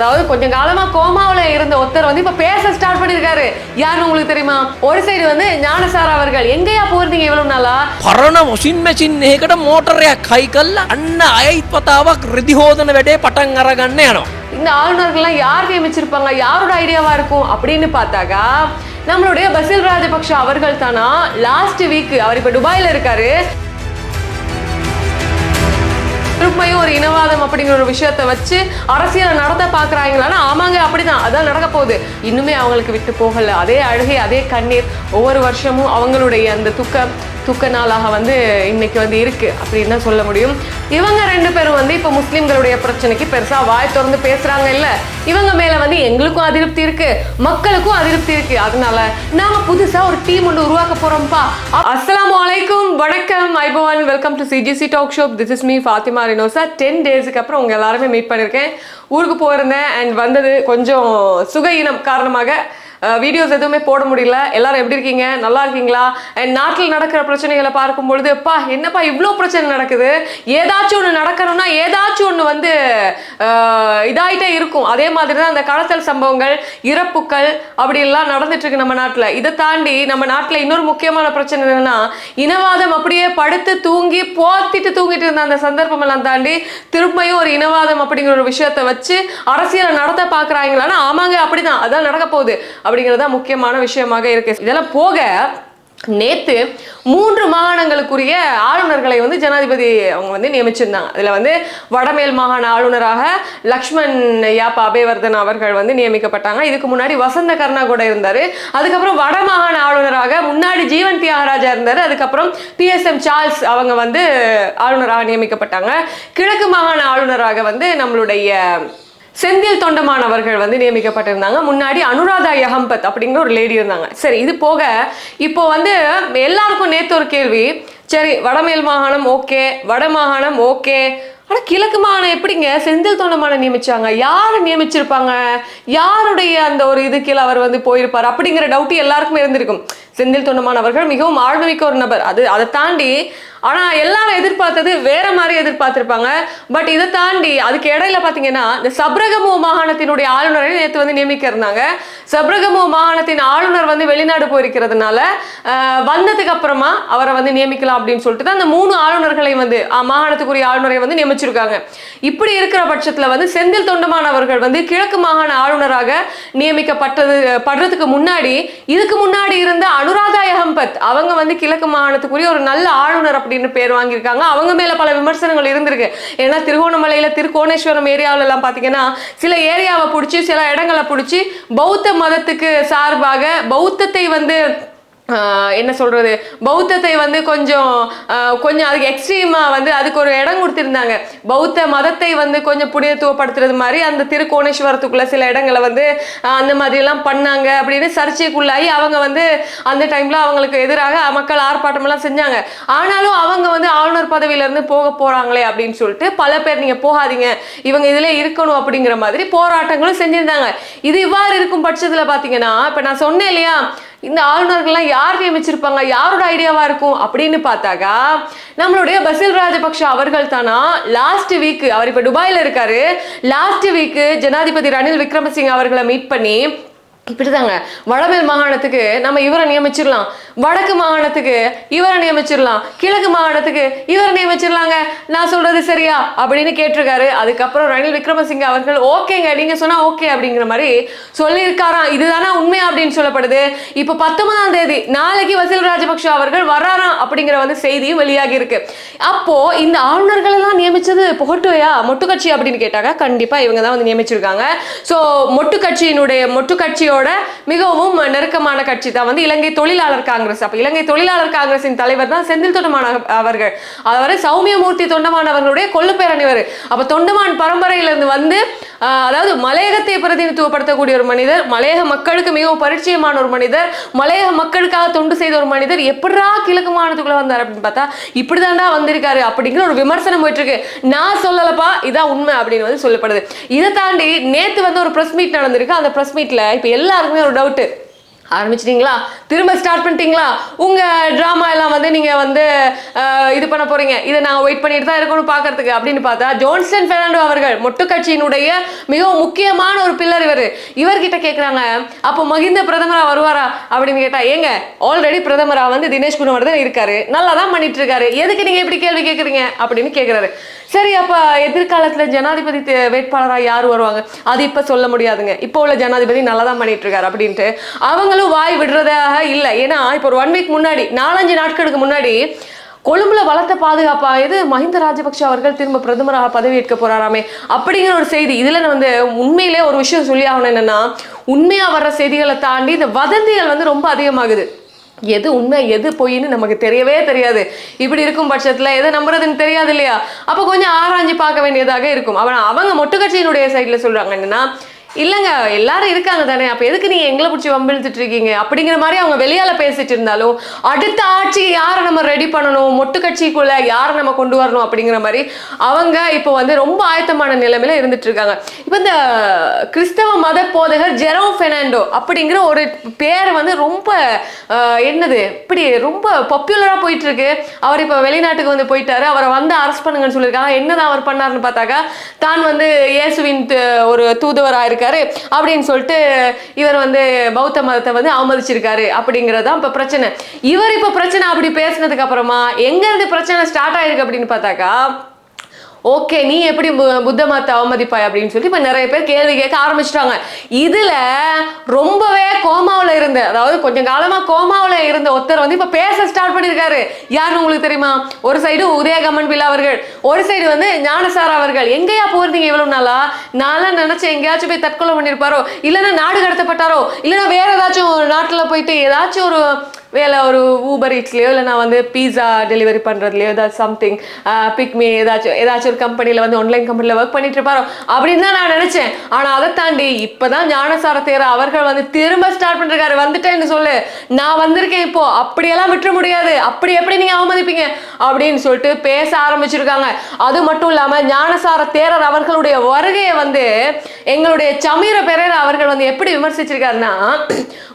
அதாவது கொஞ்சம் காலமா கோமாவுல இருந்த ஒருத்தர் வந்து இப்ப பேச ஸ்டார்ட் பண்ணிருக்காரு. யாருன்னு உங்களுக்கு தெரியுமா? ஒரு சைடு வந்து ஞானசார அவர்கள். எங்கயா போறீங்க இவ்வளவு நாளா? පරණ වොෂින් මැෂින් එකකට මෝටරයක් හයි කළා අන්න අයත් වතාවක් රෙදි හොදන වැඩේ පටන් අරගන්න යනවා. இந்த ஆளுநர்கள்லாம் யார் நியமிச்சிருப்பாங்க, யாரோட ஐடியாவா இருக்கும் அப்படின்னு பார்த்தாக்கா நம்மளுடைய பசில் ராஜபக்ஷ அவர்கள் தானா. லாஸ்ட் வீக் அவர் இப்ப துபாயில இருக்காரு. திருப்பியும் ஒரு இனவாதம் அப்படிங்கிற ஒரு விஷயத்த வச்சு அரசியலை நடத்த பாக்குறாங்களான்னா ஆமாங்க, அப்படிதான், அதான் நடக்க போகுது. இன்னுமே அவங்களுக்கு விட்டு போகல. அதே அழுகை, அதே கண்ணீர் ஒவ்வொரு வருஷமும் அவங்களுடைய அந்த துக்க நாளாக வந்து இன்னைக்கு வந்து இருக்கு அப்படின்னு தான் சொல்ல முடியும். இவங்க ரெண்டு பேரும் வந்து இப்ப முஸ்லிம்களுடைய பிரச்சனைக்கு பெருசா வாய் திறந்து பேசுறாங்க இல்ல. இவங்க மேல வந்து எங்களுக்கும் அதிருப்தி இருக்கு, மக்களுக்கும் அதிருப்தி இருக்கு. அதனால நாம புதுசா ஒரு டீம் ஒன்று உருவாக்க போறோம்ப்பா. அஸ்ஸலாமு அலைக்கும், வணக்கம், ஐபவான், welcome to CGC talk show. This is me Fathima Rinosa. 10 டேஸ்க்கு அப்புறம் உங்க எல்லாருமே மீட் பண்ணிருக்கேன். ஊருக்கு போயிருந்தேன் அண்ட் வந்தது கொஞ்சம் சுகையினம் காரணமாக வீடியோஸ் எதுவுமே போட முடியல. எல்லாரும் எப்படி இருக்கீங்க, நல்லா இருக்கீங்களா? அண்ட் நாட்டில் நடக்கிற பிரச்சனைகளை பார்க்கும் பொழுது என்னப்பா இவ்வளோ பிரச்சனை நடக்குது, ஏதாச்சும் ஒன்று நடக்கணும்னா ஏதாச்சும் ஒன்று வந்து இதாயிட்டே இருக்கும். அதே மாதிரி தான் அந்த கடத்தல் சம்பவங்கள், இறப்புக்கள் அப்படி எல்லாம் நடந்துட்டு இருக்கு நம்ம நாட்டில். இதை தாண்டி நம்ம நாட்டில் இன்னொரு முக்கியமான பிரச்சனை என்னன்னா இனவாதம். அப்படியே படுத்து தூங்கி போத்திட்டு தூங்கிட்டு இருந்த அந்த சந்தர்ப்பம் எல்லாம் தாண்டி திரும்பியும் ஒரு இனவாதம் அப்படிங்கிற ஒரு விஷயத்த வச்சு அரசியலை நடத்த பாக்குறாங்களான்னா ஆமாங்க, அப்படிதான், அதான் நடக்க போகுது அப்படிங்கிறது தான் முக்கியமான விஷயமாக இருக்கு. இதெல்லாம் போக நேத்து 3 மாகாணங்களுக்குரிய ஆளுநர்களை வந்து ஜனாதிபதி அவங்க வந்து நியமிச்சிருந்தாங்க. அதுல வந்து வடமேல் மாகாண ஆளுநராக லக்ஷ்மண் யாப்பா அபேவர்தன் அவர்கள் வந்து நியமிக்கப்பட்டாங்க. இதுக்கு முன்னாடி வசந்த கர்ணா கூட இருந்தாரு. அதுக்கப்புறம் வட மாகாண ஆளுநராக முன்னாடி ஜீவன் தியாகராஜா இருந்தாரு. அதுக்கப்புறம் PSM சார்ல்ஸ் அவங்க வந்து ஆளுநராக நியமிக்கப்பட்டாங்க. கிழக்கு மாகாண ஆளுநராக வந்து நம்மளுடைய செந்தில் தொண்டமான் அவர்கள் வந்து நியமிக்கப்பட்டிருந்தாங்க. முன்னாடி அனுராதா யஹம்பத் அப்படிங்கிற ஒரு லேடி இருந்தாங்க. சரி, இது போக இப்போ வந்து எல்லாருக்கும் நேத்து ஒரு கேள்வி. சரி, வடமேல் மாகாணம் ஓகே, வட மாகாணம் ஓகே, ஆனா கிழக்கு மாகாணம் எப்படிங்க செந்தில் தொண்டமான நியமிச்சாங்க? யாரு நியமிச்சிருப்பாங்க? யாருடைய அந்த ஒரு இதுக்கு அவர் வந்து போயிருப்பார் அப்படிங்கிற டவுட் எல்லாருக்குமே இருந்திருக்கும். செந்தில் தொண்டமான் அவர்கள் மிகவும் ஆழ்மிக்க ஒரு நபர். அதை தாண்டி ஆனா எல்லாரும் எதிர்பார்த்தது வேற மாதிரி எதிர்பார்த்திருப்பாங்க. பட் இதை தாண்டி அதுக்கு இடையில பாத்தீங்கன்னா இந்த சப்ரகமு மாகாணத்தினுடைய ஆளுநரை நேற்று வந்து நியமிக்க இருந்தாங்க. சப்ரகமு மாகாணத்தின் ஆளுநர் வந்து வெளிநாடு போயிருக்கிறதுனால வந்ததுக்கு அப்புறமா அவரை வந்து நியமிக்கலாம் அப்படின்னு சொல்லிட்டு தான் அந்த 3 ஆளுநர்களை வந்து மாகாணத்துக்குரிய ஆளுநரை வந்து நியமிச்சிருக்காங்க. இப்படி இருக்கிற பட்சத்துல வந்து செந்தில் தொண்டமான் அவர்கள் வந்து கிழக்கு மாகாண ஆளுநராக நியமிக்கப்படுறதுக்கு முன்னாடி இதுக்கு முன்னாடி இருந்த அனுராதா யஹம்பத் அவங்க வந்து கிழக்கு மாகாணத்துக்குரிய ஒரு நல்ல ஆளுநர் அப்படின்னு பேர் வாங்கியிருக்காங்க. அவங்க மேல பல விமர்சனங்கள் இருந்திருக்கு. ஏன்னா திருகோணமலையில திருக்கோணேஸ்வரம் ஏரியாவில எல்லாம் பாத்தீங்கன்னா சில ஏரியாவை பிடிச்சி சில இடங்களை பிடிச்சி பௌத்த மதத்துக்கு சார்பாக பௌத்தத்தை வந்து என்ன சொல்றது, பௌத்தத்தை வந்து கொஞ்சம் அதுக்கு எக்ஸ்ட்ரீமா வந்து அதுக்கு ஒரு இடம் கொடுத்திருந்தாங்க. பௌத்த மதத்தை வந்து கொஞ்சம் புனிதத்துவப்படுத்துறது மாதிரி அந்த திருக்கோணேஸ்வரத்துக்குள்ள சில இடங்களை வந்து அந்த மாதிரி எல்லாம் பண்ணாங்க அப்படின்னு சர்ச்சைக்குள்ளாகி அவங்க வந்து அந்த டைம்ல அவங்களுக்கு எதிராக மக்கள் ஆர்ப்பாட்டம் எல்லாம் செஞ்சாங்க. ஆனாலும் அவங்க வந்து ஆளுநர் பதவியில இருந்து போக போறாங்களே அப்படின்னு சொல்லிட்டு பல பேர் நீங்க போகாதீங்க, இவங்க இதுல இருக்கணும் அப்படிங்கிற மாதிரி போராட்டங்களும் செஞ்சிருந்தாங்க. இது இவ்வாறு இருக்கும் பட்சத்துல பாத்தீங்கன்னா இப்ப நான் சொன்னேன் இல்லையா, இந்த ஆளுநர்கள்லாம் யார் நியமிச்சிருப்பாங்க, யாரோட ஐடியாவா இருக்கும் அப்படின்னு பார்த்தாக்கா நம்மளுடைய பசில் ராஜபக்ஷ அவர்கள் தானா. லாஸ்ட் வீக் அவர் இப்ப துபாயில இருக்காரு. லாஸ்ட் வீக் ஜனாதிபதி ரணில் விக்ரமசிங்க அவர்களை மீட் பண்ணி இப்படிதாங்க வடமேல் மாகாணத்துக்கு நம்ம இவரை நியமிச்சிடலாம், வடக்கு மாகாணத்துக்கு இவரை நியமிச்சிடலாம், கிழக்கு மாகாணத்துக்கு இவரை நியமிச்சிடலாங்க, நான் சொல்றது சரியா அப்படின்னு கேட்டிருக்காரு. அதுக்கப்புறம் ரணில் விக்ரமசிங்க அவர்கள் ஓகேங்க, நீங்க சொன்னா ஓகே அப்படிங்கிற மாதிரி சொல்லியிருக்காராம். இதுதானா உண்மை அப்படின்னு சொல்லப்படுது. இப்ப 19ஆம் தேதி நாளைக்கு பசில் ராஜபக்ஷ அவர்கள் வராராம் அப்படிங்கிற வந்து செய்தியும் வெளியாகி இருக்கு. அப்போ இந்த ஆளுநர்கள் எல்லாம் நியமிச்சது புகட்டுவையா, மொட்டு கட்சி அப்படின்னு கேட்டாங்க. கண்டிப்பா இவங்க தான் வந்து நியமிச்சிருக்காங்க. சோ மொட்டு கட்சியோட மிகவும் நெருக்கமான கட்சி தான் வந்து இலங்கை தொழிலாளர் காங்கிரஸ். அப்ப இலங்கை தொழிலாளர் காங்கிரசின் தலைவர் தான் செந்தில் தொண்டமான் அவர்கள். அவர் சௌமியமூர்த்தி தொண்டமான் அவர்களுடைய கொள்ளுப்பேரணிவர். அப்ப தொண்டமான் பரம்பரையிலிருந்து வந்து அதாவது மலையகத்தை பிரதிநிதித்துவப்படுத்தக்கூடிய ஒரு மனிதர், மலையக மக்களுக்கு மிகவும் பரிச்சயமான ஒரு மனிதர், மலையக மக்களுக்காக தொண்டு செய்த ஒரு மனிதர் எப்படா கிழக்கு மாகாணத்துக்குள்ள வந்தார் அப்படின்னு பார்த்தா இப்படிதான்டா வந்திருக்காரு அப்படிங்கிற ஒரு விமர்சனம் போயிட்டு இருக்கு. நான் சொல்லலப்பா, இதான் உண்மை அப்படின்னு வந்து சொல்லப்படுது. இதை தாண்டி நேத்து வந்து ஒரு பிரஸ் மீட் நடந்திருக்கு. அந்த பிரஸ் மீட்ல இப்ப எல்லாருக்குமே ஒரு டவுட், ஆரம்பிச்சிட்டீங்களா? திரும்ப ஸ்டார்ட் பண்ணிட்டீங்களா? உங்க டிராமா எல்லாம் வந்து நீங்க வந்து இது பண்ண போறீங்க, இதை நாங்க வெயிட் பண்ணிட்டு தான் இருக்கணும் பாக்குறதுக்கு அப்படின்னு பார்த்தா ஜோன்ஸ்டன் பெர்னாண்டோ அவர்கள் மொட்டு கட்சியினுடைய மிகவும் முக்கியமான ஒரு பில்லர் இவர்கிட்ட கேட்குறாங்க, அப்போ மகிந்த பிரதமரா வருவாரா அப்படின்னு கேட்டா, ஏங்க ஆல்ரெடி பிரதமரா வந்து தினேஷ் குணவர்தன் இருக்காரு, நல்லா தான் பண்ணிட்டு இருக்காரு, எதுக்கு நீங்க இப்படி கேள்வி கேட்குறீங்க அப்படின்னு கேட்குறாரு. சரி, அப்ப எதிர்காலத்துல ஜனாதிபதி வேட்பாளராக யார் வருவாங்க, அது இப்ப சொல்ல முடியாதுங்க, இப்போ உள்ள ஜனாதிபதி நல்லா தான் பண்ணிட்டு இருக்காரு அப்படின்ட்டு அவங்களும் வாய் விடுறதாக இல்லை. ஏன்னா இப்போ ஒரு 1 வீக் முன்னாடி 4-5 நாட்களுக்கு முன்னாடி கொழும்புல பலத்த பாதுகாப்பாக மஹிந்த ராஜபக்ஷ அவர்கள் திரும்ப பிரதமராக பதவியேற்க போறாராமே அப்படிங்கிற ஒரு செய்தி. இதுல வந்து உண்மையிலே ஒரு விஷயம் சொல்லி ஆகணும், என்னன்னா உண்மையா வர்ற செய்திகளை தாண்டி இந்த வதந்திகள் வந்து ரொம்ப அதிகமாகுது. எது உண்மை எது பொய்ன்னு நமக்கு தெரியவே தெரியாது. இப்படி இருக்கும் பட்சத்துல எதை நம்புறதுன்னு தெரியாது இல்லையா? அப்ப கொஞ்சம் ஆராய்ஞ்சு பார்க்க வேண்டியதாக இருக்கும். அவங்க மொட்டு கட்சியினுடைய சைட்ல சொல்றாங்க என்னன்னா, இல்லைங்க எல்லாரும் இருக்காங்க தானே, அப்ப எதுக்கு நீங்க எங்களை பிடிச்சி வம்பிழுத்துட்டு இருக்கீங்க அப்படிங்கிற மாதிரி அவங்க வெளியால பேசிட்டு இருந்தாலும், அடுத்த ஆட்சி யாரை நம்ம ரெடி பண்ணணும், மொட்டு கட்சிக்குள்ள யாரை நம்ம கொண்டு வரணும் அப்படிங்கிற மாதிரி அவங்க இப்போ வந்து ரொம்ப ஆயத்தமான நிலைமையில இருந்துட்டு இருக்காங்க. இப்போ இந்த கிறிஸ்தவ மத போதகர் ஜெரோம் பெர்னாண்டோ அப்படிங்கிற ஒரு பேர் வந்து ரொம்ப என்னது இப்படி ரொம்ப பாப்புலரா போயிட்டு இருக்கு. அவர் இப்போ வெளிநாட்டுக்கு வந்து போயிட்டாரு, அவரை வந்து அரெஸ்ட் பண்ணுங்கன்னு சொல்லியிருக்காங்க. என்னதான் அவர் பண்ணாருன்னு பார்த்தாக்கா, தான் வந்து இயேசுவின் ஒரு தூதுவராக இருக்காரு அப்படின்னு சொல்லிட்டு இவர் வந்து பௌத்த மதத்தை வந்து அவமதிச்சிருக்காரு அப்படிங்கறதான் இப்ப பிரச்சனை. இவர் இப்ப பிரச்சனை அப்படி பேசினதுக்கு அப்புறமா எங்க இருந்து பிரச்சனை ஸ்டார்ட் ஆயிருக்கு அப்படின்னு பார்த்தாக்கா, ஓகே நீ எப்படி புத்த மதத்தை அவமதிப்பாய் அப்படின்னு சொல்லி இப்ப நிறைய பேர் கேள்வி கேட்க ஆரம்பிச்சிட்டாங்க. இதுல ரொம்பவே கோமாவுல இருந்த, அதாவது கொஞ்சம் காலமா கோமாவுல இருந்த ஒருத்தர் வந்து இப்ப பேச ஸ்டார்ட் பண்ணிருக்காரு. யாருன்னு உங்களுக்கு தெரியுமா? ஒரு சைடு உதயகமன் பிள்ளை அவர்கள், ஒரு சைடு வந்து ஞானசார அவர்கள். எங்கேயா போயிருந்தீங்க இவ்வளவு நாளா? நான் நினைச்சேன் எங்கேயாச்சும் போய் தற்கொலை பண்ணிருப்பாரோ, இல்லைன்னா நாடு கடத்தப்பட்டாரோ, இல்லைன்னா வேற ஏதாச்சும் நாட்டுல போயிட்டு ஏதாச்சும் ஒரு வேலை, ஒரு ஊபர் ஈட்ஸ்லையோ இல்லை நான் வந்து பீஸா டெலிவரி பண்ணுறதுலையோ ஏதாவது சம்திங் பிக்மி ஏதாச்சும் ஒரு கம்பெனியில் வந்து ஆன்லைன் கம்பெனியில் ஒர்க் பண்ணிட்டு இருப்பாரோ அப்படின்னு தான் நான் நினச்சேன். ஆனால் அதை தாண்டி இப்போதான் ஞானசார தேரர் அவர்கள் வந்து திரும்ப ஸ்டார்ட் பண்ணிருக்காரு. வந்துட்டேன்னு சொல்லு, நான் வந்திருக்கேன் இப்போ, அப்படியெல்லாம் விட்டுற முடியாது, அப்படி எப்படி நீங்கள் அவமதிப்பீங்க அப்படின்னு சொல்லிட்டு பேச ஆரம்பிச்சிருக்காங்க. அது மட்டும் இல்லாமல் ஞானசார தேரர் அவர்களுடைய வருகையை வந்து எங்களுடைய சமீர பெரேரா அவர்கள் வந்து எப்படி விமர்சிச்சிருக்காருன்னா,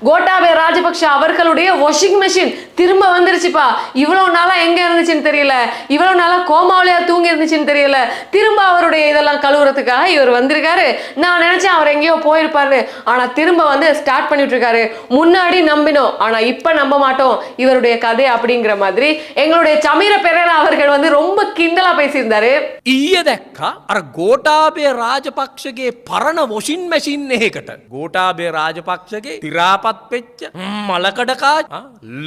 கோட்டாபய ராஜபக்ஷ அவர்களுடைய வாஷிங் மெஷின் திரும்ப வந்துருச்சுப்பா, இவ்வளவு நாளா எங்க இருந்துச்சுன்னு தெரியல, இவ்வளவு நாளா கோமாவிலையா தூங்கி இருந்துச்சுன்னு தெரியல, திரும்ப அவருடைய இதெல்லாம் கழுவுறதுக்காக இவர் வந்திருக்காரு. நான் நினைச்சேன் அவர் எங்கேயோ போயிருப்பாரு, ஆனா திரும்ப வந்து ஸ்டார்ட் பண்ணிட்டு இருக்காரு. முன்னாடி நம்பினோம், ஆனா இப்ப நம்ப மாட்டோம் இவருடைய கதை அப்படிங்கிற மாதிரி எங்களுடைய சமீர பெரேரா அவர்கள் வந்து ரொம்ப கிண்டலா பேசியிருந்தாரு. ඊයේ දැක්කා අර ගෝඨාභය රාජපක්ෂගේ පරණ වොෂින් මැෂින් එකකට ගෝඨාභය රාජපක්ෂගේ තිරාපත් වෙච්ච මලකඩකා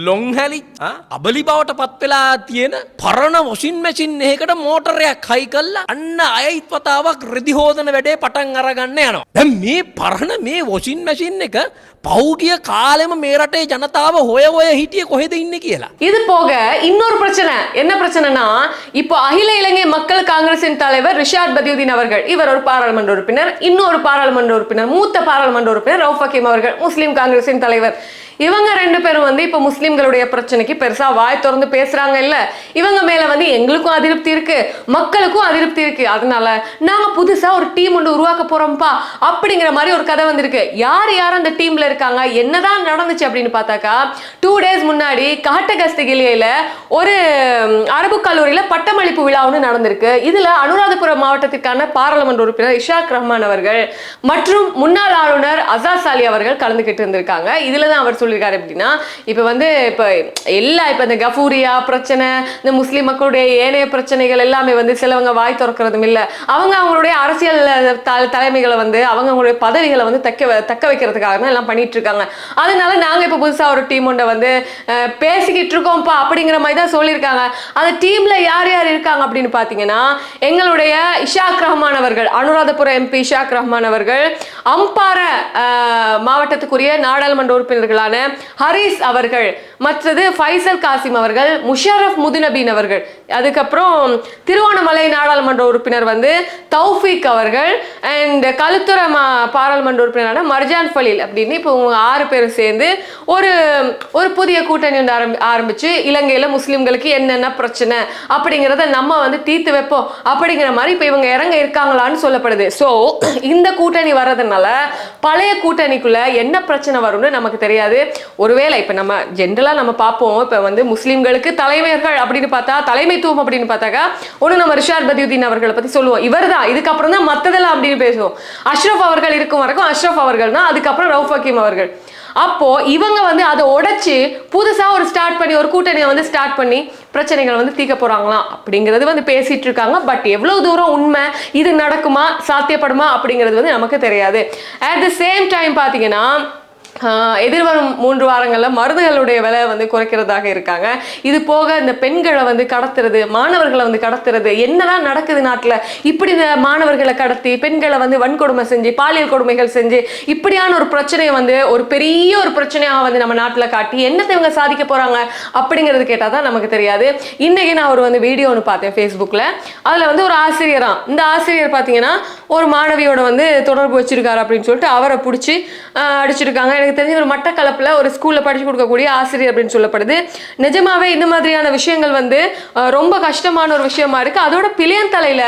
ලොං හැලිච්ච අබලි බවට පත් වෙලා තියෙන පරණ වොෂින් මැෂින් එකකට මෝටරයක් හයි කළා අන්න අයයිත් වතාවක් රෙදි හොදන වැඩේ පටන් අරගන්න යනවා. දැන් මේ පරණ මේ වොෂින් මැෂින් එක பௌகிய காலම මේ රටේ ජනතාව හොය හිටියේ කොහෙද ඉන්නේ කියලා. இது போக இன்னொரு பிரச்சனை, என்ன பிரச்சனைனா, இப்போ அகில இலங்கை மக்கள் காங்கிரசின் தலைவர் ரிஷாட் பதியுதீன் அவர்கள், இவர் ஒரு பாராளுமன்ற உறுப்பினர், இன்னொரு பாராளுமன்ற உறுப்பினர், மூத்த பாராளுமன்ற உறுப்பினர் ரவுஃப் ஹக்கீம் அவர்கள், முஸ்லிம் காங்கிரசின் தலைவர். இவங்க 2 பேரும் வந்து இப்ப முஸ்லிம்களுடைய பிரச்சனைக்கு பெருசா வாய் திறந்து பேசுறாங்க இல்ல. இவங்க மேல வந்து எங்களுக்கும் அதிருப்தி இருக்கு, மக்களுக்கும் அதிருப்தி இருக்கு, அதனால நாங்க புதுசா ஒரு டீம் ஒன்று உருவாக்க போறோம்ப்பா அப்படிங்கிற மாதிரி ஒரு கதை வந்திருக்கு. யார் யார் அந்த டீம்ல இருக்காங்க, என்னதான் நடந்துச்சு அப்படின்னு பார்த்தாக்கா, 2 days முன்னாடி காட்டகஸ்தகிலியில ஒரு அரபு கல்லூரியில பட்டமளிப்பு விழா ஒன்று நடந்திருக்கு. இதுல அனுராதபுரம் மாவட்டத்திற்கான பாராளுமன்ற உறுப்பினர் இஷாக் ரஹ்மான் அவர்கள் மற்றும் முன்னாள் ஆளுநர் அசாஸ் அலி அவர்கள் கலந்துகிட்டு இருந்திருக்காங்க. இதுலதான் அவர் சொல்லியிருக்காரு அப்படின்னா, இப்ப வந்து இப்ப இந்த கஃபூரியா பிரச்சனை, இந்த முஸ்லிம் மக்களுடைய ஏனைய பிரச்சனைகள் எல்லாமே வந்து சிலவங்க வாய் திறக்கிறதும் இல்ல, அவங்களுடைய அரசியல் தலைமைகளை வந்து அவங்களுடைய பதவிகளை வந்து தக்க வைக்கிறதுக்காக எல்லாம் பண்ணிட்டு இருக்காங்க. அதனால நாங்க இப்ப புதுசா ஒரு டீம் ஒன்றை வந்து பேசிக்கிட்டு இருக்கோம்ப்பா அப்படிங்கிற மாதிரி தான் சொல்லியிருக்காங்க. அந்த டீம்ல யார் யார் இருக்காங்க அப்படின்னு பாத்தீங்கன்னா, எங்களுடைய இஷாக் ரஹ்மான் அவர்கள், அனுராதபுரம் எம்பி இஷாக் ரஹ்மான் அவர்கள், அம்பார மாவட்டத்துக்குரிய நாடாளுமன்ற உறுப்பினர்களான ஹரிஸ் அவர்கள், மற்றது ஃபைசல் காசிம் அவர்கள், முஷரப் முதுநபீன் அவர்கள், அதுக்கப்புறம் திருவோணமலை நாடாளுமன்ற உறுப்பினர் வந்து தௌஃபீக் அவர்கள், அண்ட் களுத்துறை பாராளுமன்ற உறுப்பினரான மர்ஜான் ஃபலீல் அப்படின்னு இப்போ 6 பேர் சேர்ந்து ஒரு புதிய கூட்டணி வந்து ஆரம்பிச்சு இலங்கையில முஸ்லிம்களுக்கு என்னென்ன பிரச்சனை அப்படிங்கிறத நம்ம வந்து தீர்த்து வைப்போம் அப்படிங்கிற மாதிரி இப்போ இவங்க இறங்க இருக்காங்களான்னு சொல்லப்படுது. ஸோ இந்த கூட்டணி வர்றதுனால பழைய கூட்டணிக்குள்ள என்ன பிரச்சனை வரும்னு நமக்கு தெரியாது. ஒருவேளை இப்ப நம்ம ஜென்ரலா நம்ம பார்ப்போம், இப்ப வந்து முஸ்லிம்களுக்கு தலைவர்கள் அப்படின்னு பார்த்தா, தலைமைத்துவம் அப்படின்னு பார்த்தாக்கா ஒண்ணு நம்ம ரிஷாத் பதியுதீன் அவர்களை பத்தி சொல்லுவோம், இவர்தான், இதுக்கப்புறம் தான் மத்ததெல்லாம் அப்படின்னு பேசுவோம். அஷ்ரஃப் அவர்கள் இருக்கும் வரைக்கும் அஷ்ரஃப் அவர்கள் தான், அதுக்கப்புறம் ரவுஃப் ஹக்கீம் அவர்கள். அப்போ இவங்க வந்து அதை உடைச்சு புதுசா ஒரு ஸ்டார்ட் பண்ணி ஒரு கூட்டணியை வந்து ஸ்டார்ட் பண்ணி பிரச்சனைகள் வந்து தீர்க்க போறாங்களாம் அப்படிங்கிறது வந்து பேசிட்டு இருக்காங்க. பட் எவ்வளவு தூரம் உண்மை, இது நடக்குமா, சாத்தியப்படுமா அப்படிங்கிறது வந்து நமக்கு தெரியாது. அட் த சேம் டைம் பாத்தீங்கன்னா எதிர்வரும் 3 வாரங்கள்ல மருந்துகளுடைய விலை வந்து குறைக்கிறதாக இருக்காங்க. இது போக இந்த பெண்களை வந்து கடத்துறது, மாணவர்களை வந்து கடத்துறது, என்னதான் நடக்குது நாட்டுல, இப்படி இந்த மாணவர்களை கடத்தி பெண்களை வந்து வன்கொடுமை செஞ்சு பாலியல் கொடுமைகள் செஞ்சு இப்படியான ஒரு பிரச்சனையை வந்து ஒரு பெரிய ஒரு பிரச்சனையாக வந்து நம்ம நாட்டுல காட்டி என்னத்தை இவங்க சாதிக்க போறாங்க அப்படிங்கிறது கேட்டா தான் நமக்கு தெரியாது. இன்னைக்கு நான் ஒரு வந்து வீடியோ ஒன்று பார்த்தேன் ஃபேஸ்புக்ல. அதுல வந்து ஒரு ஆசிரியரா, இந்த ஆசிரியர் பாத்தீங்கன்னா ஒரு மாணவியோட வந்து தொடர்பு வச்சிருக்காரு அப்படின்னு சொல்லிட்டு அவரை பிடிச்சி அடிச்சிருக்காங்க. எனக்கு தெரிஞ்ச ஒரு மட்டக்களப்புல ஒரு ஸ்கூல்ல படிச்சு கொடுக்கக்கூடிய ஆசிரியர் அப்படின்னு சொல்லப்படுது. நிஜமாவே இந்த மாதிரியான விஷயங்கள் வந்து ரொம்ப கஷ்டமான ஒரு விஷயமா இருக்கு. அதோட பிள்ளையந்தலையில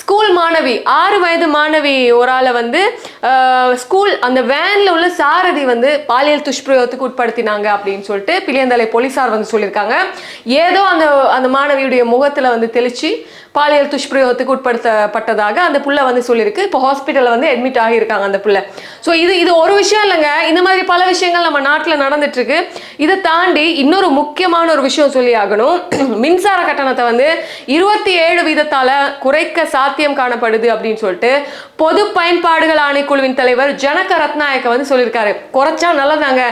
ஸ்கூல் மாணவி 6 வயது மாணவி ஒரு ஆளை வந்து ஸ்கூல் அந்த வேன்ல உள்ள சாரதி வந்து பாலியல் துஷ்பிரயோகத்துக்கு உட்படுத்தினாங்க அப்படின்னு சொல்லிட்டு பிள்ளையந்தலை போலீசார் வந்து சொல்லியிருக்காங்க. ஏதோ அந்த மாணவியுடைய முகத்துல வந்து தெளிச்சு பாலியல் துஷ்பிரயோகத்துக்கு உட்படுத்தப்பட்டதாக அந்த புள்ள வந்து சொல்லியிருக்கு. இப்போ ஹாஸ்பிட்டல்ல வந்து அட்மிட் ஆகியிருக்காங்க அந்த புள்ள. ஸோ இது ஒரு விஷயம் இல்லைங்க, இந்த மாதிரி பல விஷயங்கள் நம்ம நாட்டில் நடந்துட்டு இருக்கு. இதை தாண்டி இன்னொரு முக்கியமான ஒரு விஷயம் சொல்லி ஆகணும். மின்சார கட்டணத்தை வந்து 27% குறைக்க சாத்தியம் காணப்படுது அப்படின்னு சொல்லிட்டு பொது பயன்பாடுகள் ஆணைக்குழுவின் தலைவர் ஜனக ரத்நாயக்க வந்து சொல்லியிருக்காரு. குறைச்சா நல்லதாங்க,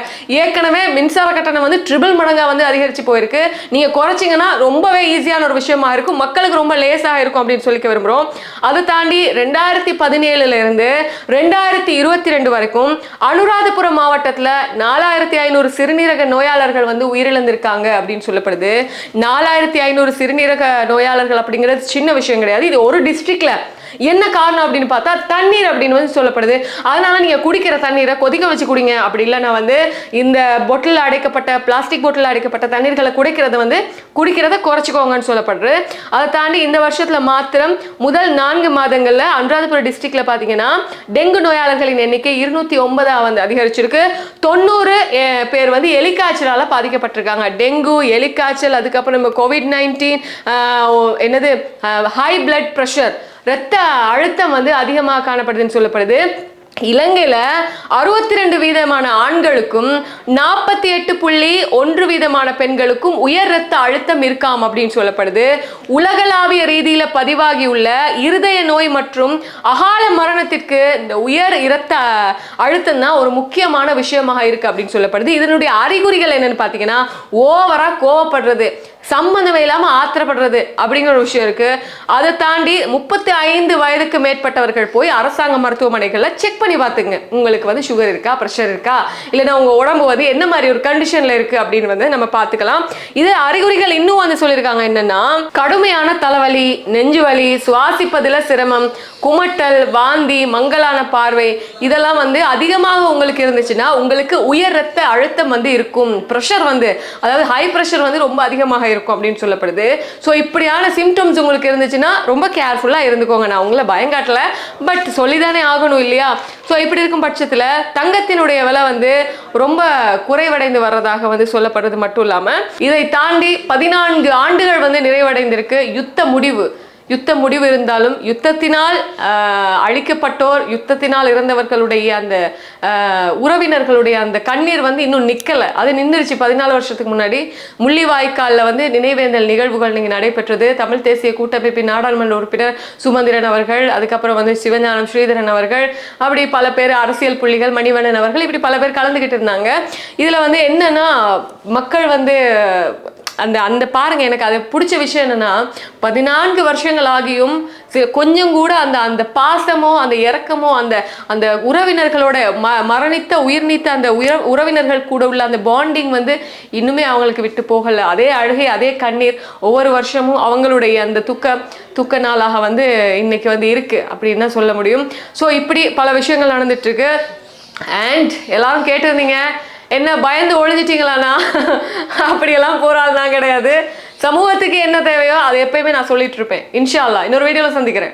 ஏற்கனவே மின்சார கட்டணம் வந்து ட்ரிபிள் மடங்கா வந்து அதிகரிச்சு போயிருக்கு. நீங்க குறைச்சிங்கன்னா ரொம்பவே ஈஸியான ஒரு விஷயமா இருக்கும், மக்களுக்கு ரொம்ப லேசாக இருக்கும் அப்படின்னு சொல்லிக்க விரும்புகிறோம். அதை தாண்டி 2017 இருந்து 2022 வரைக்கும் அனுராதபுரம் மாவட்டத்தில் 4500 சிறுநீரக நோயாளர்கள் வந்து உயிரிழந்திருக்காங்க அப்படின்னு சொல்லப்படுது. 4500 சிறுநீரக நோயாளர்கள் அப்படிங்கிறது சின்ன விஷயம் கிடையாது. இது ஒரு டிஸ்ட்ரிக்ட்ல. என்ன காரணம் அப்படின்னு பார்த்தா தண்ணீர் அப்படின்னு வந்து சொல்லப்படுது. அதனால நீங்க குடிக்கிற தண்ணீரை கொதிக்க வச்சு குடிங்க, அப்படி இல்லைன்னா வந்து இந்த பொட்டில் அடைக்கப்பட்ட பிளாஸ்டிக் பொட்டில் அடைக்கப்பட்ட தண்ணீர்களை குடிக்கிறத குறைச்சிக்கோங்கன்னு சொல்லப்படுது. அதை தாண்டி இந்த வருஷத்துல மாத்திரம் முதல் 4 மாதங்கள்ல அனுராதபுரம் டிஸ்ட்ரிக்ட்ல பாத்தீங்கன்னா டெங்கு நோயாளர்களின் எண்ணிக்கை 209 வந்து அதிகரிச்சிருக்கு. 90 பேர் வந்து எலிக்காய்ச்சலால பாதிக்கப்பட்டிருக்காங்க. டெங்கு, எலிக்காய்ச்சல், அதுக்கப்புறம் COVID-19, என்னது ஹை பிளட் பிரஷர், இரத்த அழுத்தம் வந்து அதிகமாக காணப்படுதுன்னு சொல்லப்படுது. இலங்கையில 62% ஆண்களுக்கும் 48.1% பெண்களுக்கும் உயர் இரத்த அழுத்தம் இருக்காம் அப்படின்னு சொல்லப்படுது. உலகளாவிய ரீதியில பதிவாகியுள்ள இருதய நோய் மற்றும் அகால மரணத்திற்கு இந்த உயர் இரத்த அழுத்தம் தான் ஒரு முக்கியமான விஷயமாக இருக்கு அப்படின்னு சொல்லப்படுது. இதனுடைய அறிகுறிகள் என்னன்னு பாத்தீங்கன்னா ஓவரா கோவப்படுறது, சம்பந்தமே இல்லாம ஆத்திரப்படுறது அப்படிங்கிற ஒரு விஷயம் இருக்கு. அதை தாண்டி 35 வயதுக்கு மேற்பட்டவர்கள் போய் அரசாங்க மருத்துவமனைகள்ல செக் பண்ணி பார்த்துங்க, உங்களுக்கு வந்து சுகர் இருக்கா, பிரஷர் இருக்கா, இல்லைன்னா உங்க உடம்பு வந்து என்ன மாதிரி ஒரு கண்டிஷன்ல இருக்கு அப்படின்னு வந்து நம்ம பார்த்துக்கலாம். இது அறிகுறிகள் இன்னும் வந்து சொல்லியிருக்காங்க என்னன்னா கடுமையான தலைவலி, நெஞ்சு வலி, சுவாசிப்பதுல சிரமம், குமட்டல், வாந்தி, மங்கலான பார்வை, இதெல்லாம் வந்து அதிகமாக உங்களுக்கு இருந்துச்சுன்னா உங்களுக்கு உயர் ரத்த அழுத்தம் வந்து இருக்கும். பிரஷர் வந்து அதாவது ஹை பிரஷர் வந்து ரொம்ப அதிகமாக இருக்கும் அப்படின்னு சொல்லப்படுது. ஸோ இப்படியான சிம்டம்ஸ் உங்களுக்கு இருந்துச்சுன்னா ரொம்ப கேர்ஃபுல்லாக இருந்துக்கோங்க. நான் உங்களை பயங்காட்டல, பட் சொல்லிதானே ஆகணும் இல்லையா? ஸோ இப்படி இருக்கும் பட்சத்தில் தங்கத்தினுடைய விலை வந்து ரொம்ப குறைவடைந்து வர்றதாக வந்து சொல்லப்படுறது மட்டும் இல்லாமல் இதை தாண்டி 14 ஆண்டுகள் வந்து நிறைவடைந்திருக்கு யுத்த முடிவு இருந்தாலும் யுத்தத்தினால் அழிக்கப்பட்டோர், யுத்தத்தினால் இறந்தவர்களுடைய அந்த உறவினர்களுடைய அந்த கண்ணீர் வந்து இன்னும் நிக்கல. அது நின்றுச்சு 14 வருஷத்துக்கு முன்னாடி. முள்ளிவாய்க்காலில் வந்து நினைவேந்தல் நிகழ்வுகள் நீங்க நடைபெற்றது. தமிழ் தேசிய கூட்டமைப்பின் நாடாளுமன்ற உறுப்பினர் சுமந்திரன் அவர்கள், அதுக்கப்புறம் வந்து சிவஞானம் ஸ்ரீதரன் அவர்கள், அப்படி பல பேர் அரசியல் புள்ளிகள், மணிவண்ணன் அவர்கள், இப்படி பல பேர் கலந்துகிட்டு இருந்தாங்க. இதுல வந்து என்னன்னா மக்கள் வந்து அந்த பாருங்க, எனக்கு அது பிடிச்ச விஷயம் என்னன்னா 14 வருஷங்கள் ஆகியும் கொஞ்சம் கூட அந்த பாசமோ அந்த இரக்கமோ அந்த உறவினர்களோட மரணித்த உயிர்நீத்த அந்த உறவினர்கள் கூட உள்ள அந்த பாண்டிங் வந்து இன்னுமே அவங்களுக்கு விட்டு போகல. அதே அழுகை, அதே கண்ணீர் ஒவ்வொரு வருஷமும் அவங்களுடைய அந்த துக்க நாளாக வந்து இன்னைக்கு வந்து இருக்கு அப்படின்னு தான் சொல்ல முடியும். ஸோ இப்படி பல விஷயங்கள் நடந்துட்டு இருக்கு. அண்ட் எல்லாரும் கேட்டிருந்தீங்க, என்ன பயந்து ஒழிஞ்சிட்டீங்களாண்ணா? அப்படியெல்லாம் போராள் தான் கிடையாது. சமூகத்துக்கு என்ன தேவையோ அதை எப்பயுமே நான் சொல்லிட்டு இருப்பேன். இன்ஷா அல்லாஹ் இன்னொரு வீடியோவில் சந்திக்கிறேன்.